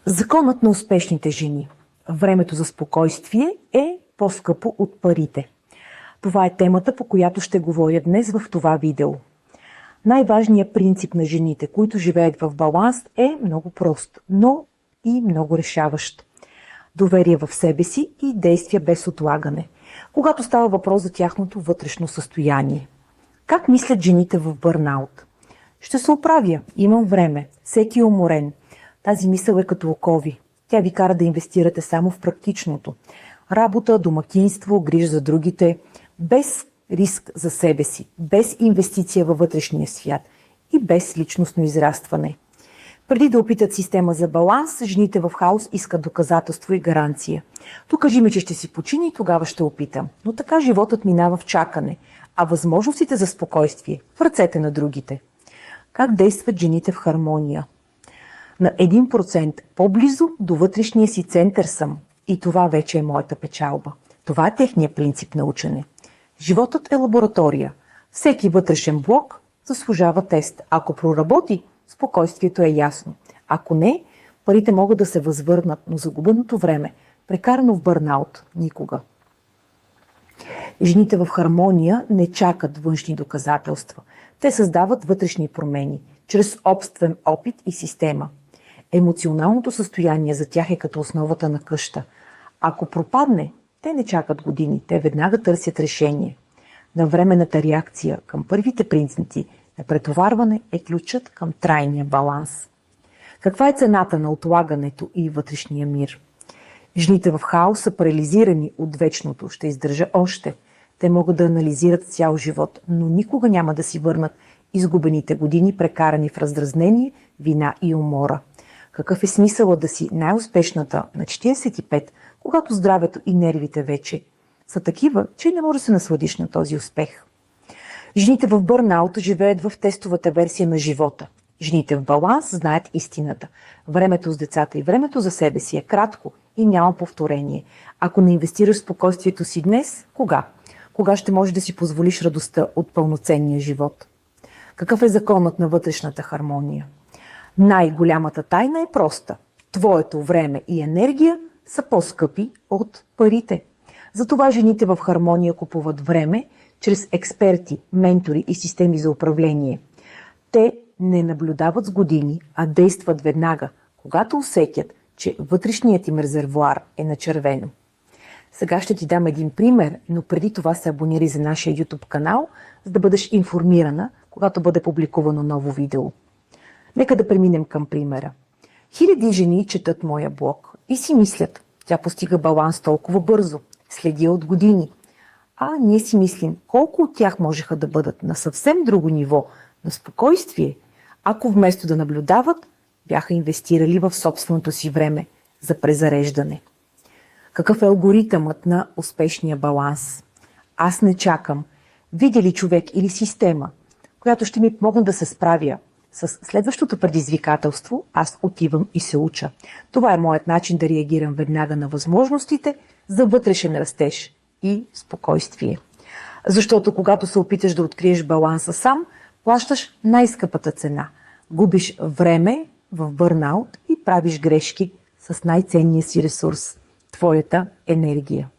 Законът на успешните жени. Времето за спокойствие е по-скъпо от парите. Това е темата, по която ще говоря днес в това видео. Най-важният принцип на жените, които живеят в баланс, е много прост, но и много решаващ. Доверие в себе си и действия без отлагане, когато става въпрос за тяхното вътрешно състояние. Как мислят жените в бърнаут? Ще се оправя, имам време, всеки е уморен. Тази мисъл е като окови. Тя ви кара да инвестирате само в практичното. Работа, домакинство, грижа за другите, без риск за себе си, без инвестиция във вътрешния свят и без личностно израстване. Преди да опитат система за баланс, жените в хаос искат доказателство и гаранция. Докажи ми, че ще си почини и тогава ще опитам. Но така животът минава в чакане, а възможностите за спокойствие в ръцете на другите. Как действат жените в хармония? На 1% по-близо до вътрешния си център съм. И това вече е моята печалба. Това е техният принцип на учене. Животът е лаборатория. Всеки вътрешен блок заслужава тест. Ако проработи, спокойствието е ясно. Ако не, парите могат да се възвърнат, но загубеното време, прекарано в бърнаут, никога. Жените в хармония не чакат външни доказателства. Те създават вътрешни промени, чрез собствен опит и система. Емоционалното състояние за тях е като основата на къща. Ако пропадне, те не чакат години, те веднага търсят решение. Навременната реакция към първите признаци на претоварване е ключът към трайния баланс. Каква е цената на отлагането и вътрешния мир? Жените в хаос са парализирани от вечното, ще издържа още. Те могат да анализират цял живот, но никога няма да си върнат изгубените години, прекарани в раздразнение, вина и умора. Какъв е смисълът да си най-успешната на 45, когато здравето и нервите вече са такива, че не може да се насладиш на този успех? Жените в бърнаут живеят в тестовата версия на живота. Жените в баланс знаят истината. Времето с децата и времето за себе си е кратко и няма повторение. Ако не инвестираш в спокойствието си днес, кога? Кога ще можеш да си позволиш радостта от пълноценния живот? Какъв е законът на вътрешната хармония? Най-голямата тайна е проста. Твоето време и енергия са по-скъпи от парите. Затова жените в хармония купуват време чрез експерти, ментори и системи за управление. Те не наблюдават с години, а действат веднага, когато усетят, че вътрешният им резервоар е на червено. Сега ще ти дам един пример, но преди това се абонирай за нашия YouTube канал, за да бъдеш информирана, когато бъде публикувано ново видео. Нека да преминем към примера. Хиляди жени четат моя блог и си мислят, тя постига баланс толкова бързо, следи от години. А ние си мислим, колко от тях можеха да бъдат на съвсем друго ниво на спокойствие, ако вместо да наблюдават, бяха инвестирали в собственото си време за презареждане. Какъв е алгоритъмът на успешния баланс? Аз не чакам. Видя ли човек или система, която ще ми помогне да се справя с следващото предизвикателство, аз отивам и се уча. Това е моят начин да реагирам веднага на възможностите за вътрешен растеж и спокойствие. Защото когато се опиташ да откриеш баланса сам, плащаш най-скъпата цена. Губиш време в бърнаут и правиш грешки с най-ценния си ресурс – твоята енергия.